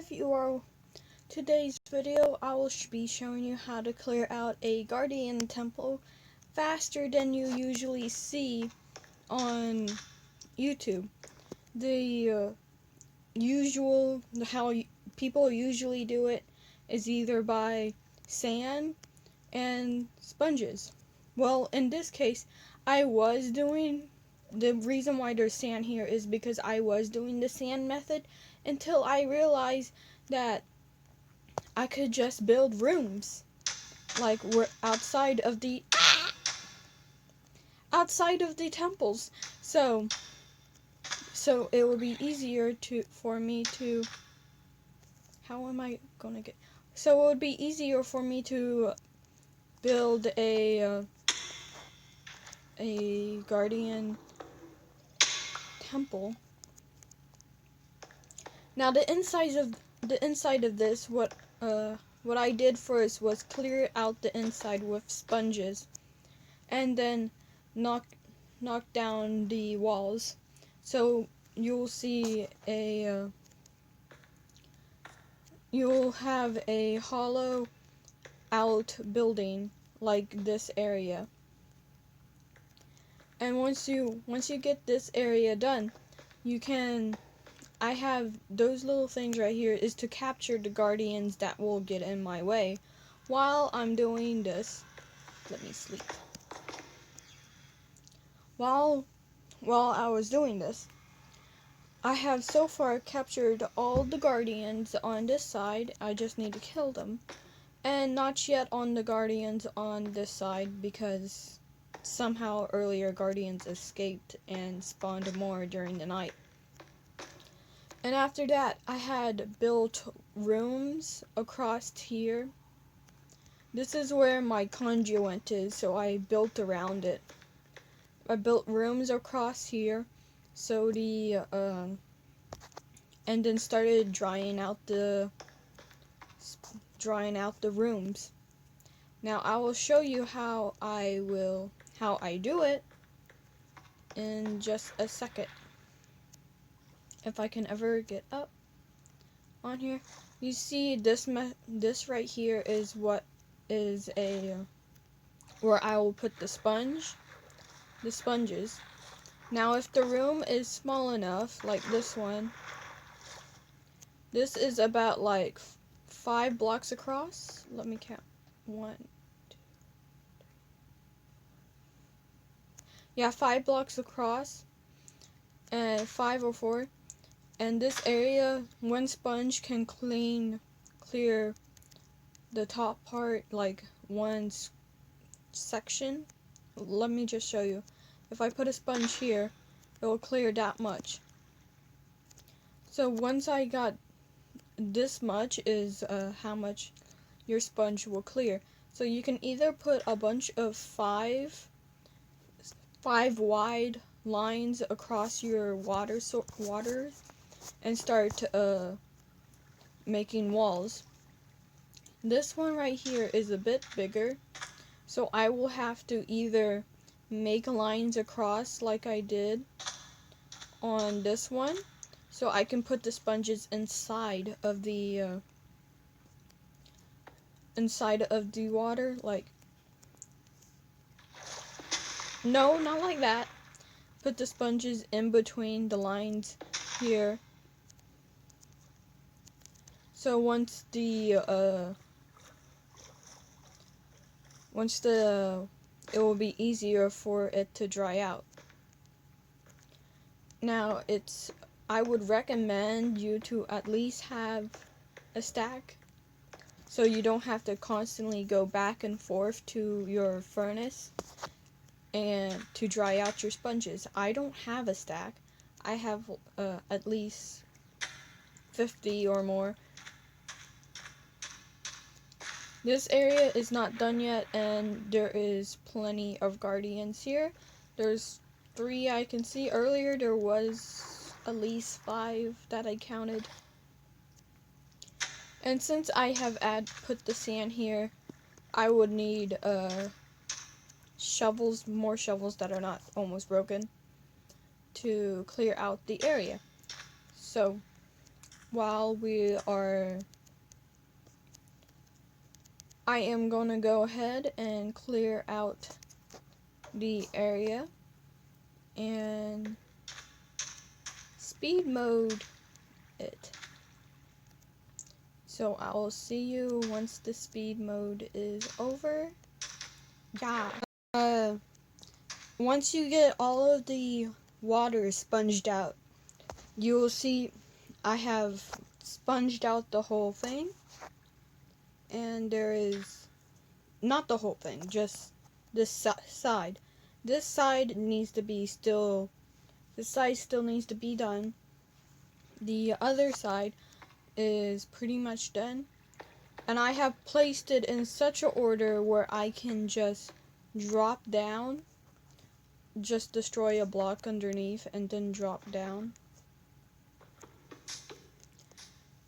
if you are today's video, I will be showing you how to clear out a guardian temple faster than you usually see on YouTube. The how people usually do it is either by sand and sponges. Well, in this case, the reason why there's sand here is because I was doing the sand method until I realized that I could just build rooms like we're outside of the temples. So it would be easier for me to how am I gonna get so it would be easier for me to build a guardian temple. Now the inside of this, what I did first was clear out the inside with sponges, and then knock down the walls. So you'll see you'll have a hollow out building like this area. And once you get this area done, I have those little things right here is to capture the guardians that will get in my way. While I'm doing this, let me sleep. While I was doing this, I have so far captured all the guardians on this side. I just need to kill them. And not yet on the guardians on this side, because somehow earlier guardians escaped and spawned more during the night. And after that, I had built rooms across here. This is where my conduit is, so I built around it. I built rooms across here, so and then started drying out the rooms. Now I will show you how I do it in just a second. If I can ever get up on here, you see this right here is what is where I will put the sponges. Now if the room is small enough, like this one, this is about like 5 blocks across. Let me count. 1, 2, 3. Yeah, 5 blocks across, and 5 or 4. And this area, one sponge can clear the top part, like one section. Let me just show you. If I put a sponge here, it will clear that much. So once I got this much is how much your sponge will clear. So you can either put a bunch of 5 wide lines across your water and start making walls. This one right here is a bit bigger, so I will have to either make lines across like I did on this one, so I can put the sponges inside of the water, like, no, not like that. Put the sponges in between the lines here. So once it will be easier for it to dry out. Now I would recommend you to at least have a stack, so you don't have to constantly go back and forth to your furnace and to dry out your sponges. I don't have a stack. I have at least 50 or more. This area is not done yet, and there is plenty of guardians here. There's 3 I can see. Earlier there was at least 5 that I counted. And since I have put the sand here, I would need more shovels that are not almost broken, to clear out the area. So while I am gonna go ahead and clear out the area and speed mode it. So I'll see you once the speed mode is over. Yeah. Once you get all of the water sponged out, you will see I have sponged out the whole thing. And there is not the whole thing, just this side. This side needs to be still. This side still needs to be done. The other side is pretty much done. And I have placed it in such an order where I can just drop down, just destroy a block underneath, and then drop down.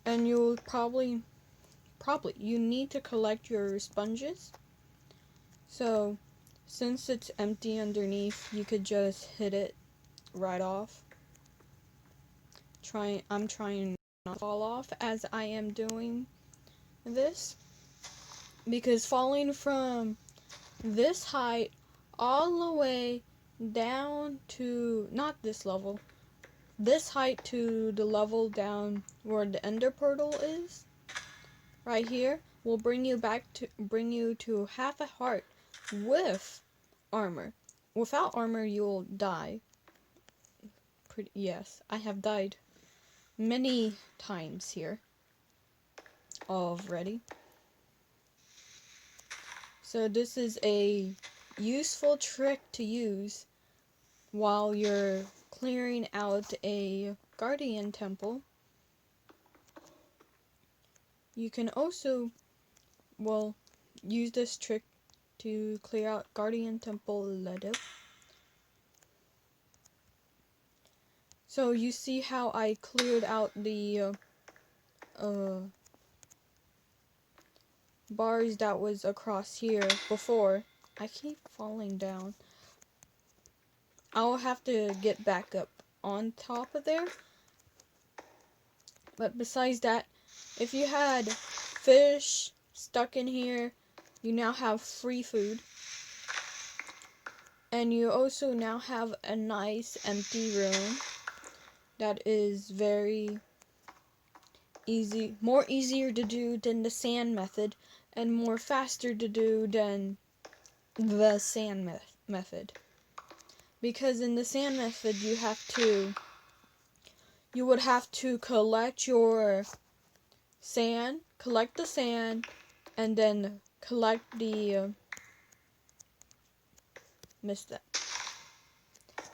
And you'll probably, you need to collect your sponges. So, since it's empty underneath, you could just hit it right off. I'm trying not to fall off as I am doing this, because falling from this height all the way down to not this level, this height to the level down where the ender portal is, right here, will bring you to half a heart with armor. Without armor, you'll die. Yes, I have died many times here already. So this is a useful trick to use while you're clearing out a guardian temple. You can also, use this trick to clear out guardian temple later. So you see how I cleared out the bars that was across here before. I keep falling down. I'll have to get back up on top of there. But besides that, if you had fish stuck in here, you now have free food. And you also now have a nice empty room that is very easy, more easier to do than the sand method, and more faster to do than the sand method. Because in the sand method, you would have to collect your sand, collect the sand, and then collect the, missed that.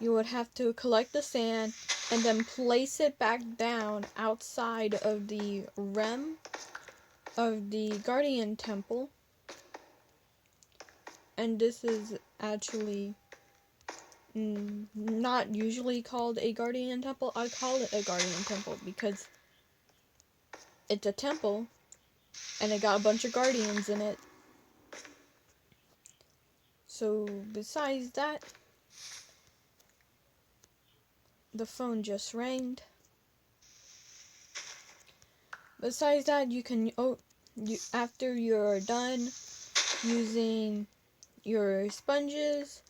You would have to collect the sand and then place it back down outside of the rim of the guardian temple. And this is actually not usually called a guardian temple. I call it a guardian temple because it's a temple and it got a bunch of guardians in it. So besides that, the phone just rang. Besides that, you can after you're done using your sponges,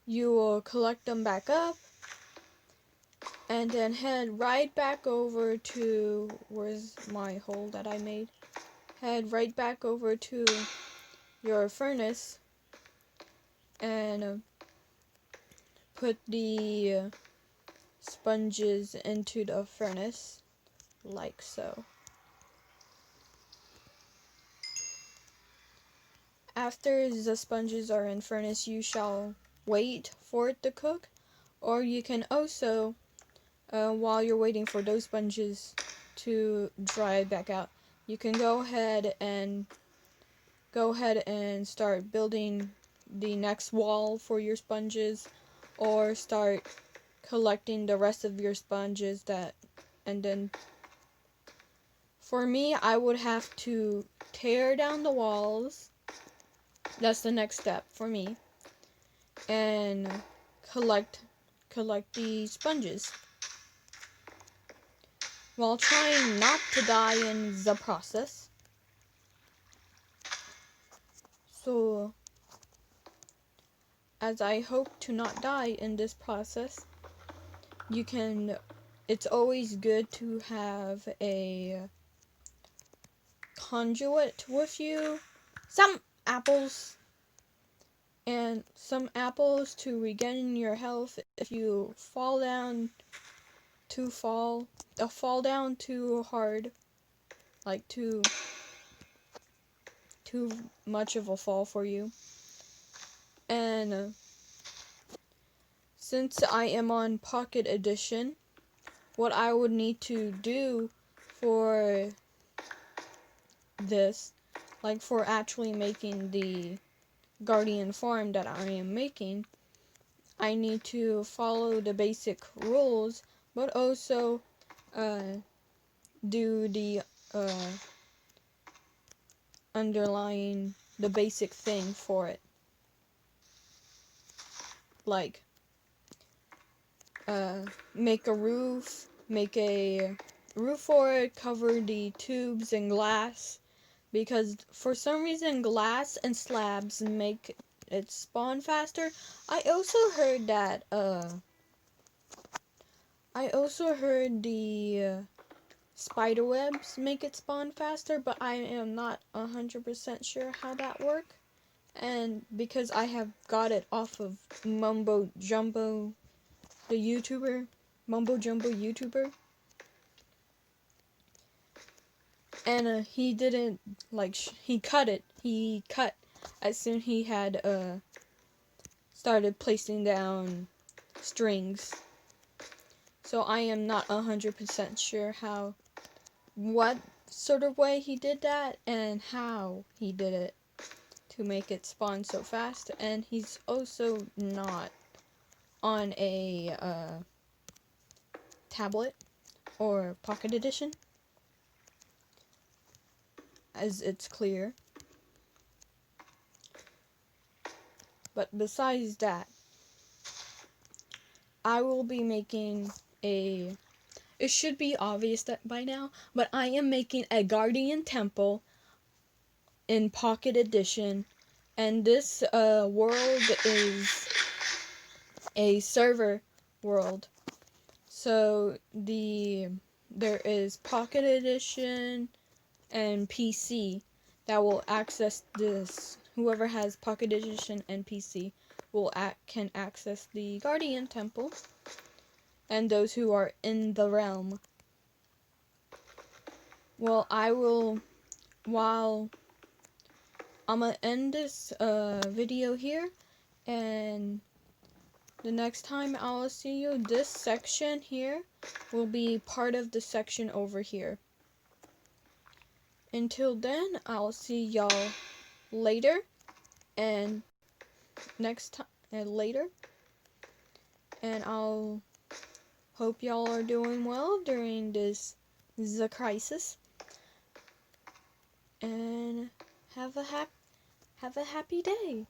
you will collect them back up and then head right back over to, where's my hole that I made? Head right back over to your furnace and put the sponges into the furnace like so. After the sponges are in furnace, you shall wait for it to cook, or you can also, while you're waiting for those sponges to dry back out, you can go ahead and start building the next wall for your sponges, or start collecting the rest of your sponges and then for me, I would have to tear down the walls. That's the next step for me. And collect the sponges. while trying not to die in the process. So, as I hope to not die in this process, it's always good to have a conduit with you, some apples, and some apples to regain your health if you fall down too hard, like too much of a fall for you. And since I am on Pocket Edition, what I would need to do for this, like for actually making the Guardian farm that I am making, I need to follow the basic rules, but also do the underlying the basic thing for it, like make a roof for it, cover the tubes in glass, because for some reason glass and slabs make it spawn faster. I also heard the spider webs make it spawn faster, but I am not 100% sure how that works. And because I have got it off of Mumbo Jumbo, the YouTuber, Mumbo Jumbo YouTuber, and he didn't he cut as soon he had started placing down strings. So I am not 100% sure what sort of way he did that and how he did it to make it spawn so fast. And he's also not on a tablet or Pocket Edition, as it's clear. But besides that, I will be making it should be obvious that by now, but I am making a Guardian Temple in Pocket Edition, and this world is a server world. So there is Pocket Edition and PC that will access this. Whoever has Pocket Edition and PC can access the Guardian Temple, and those who are in the realm. Well, while I'm gonna end this video here, and the next time I'll see you, this section here will be part of the section over here. Until then, I'll see y'all later, and next time later, and I'll hope y'all are doing well during the crisis, and have a happy day.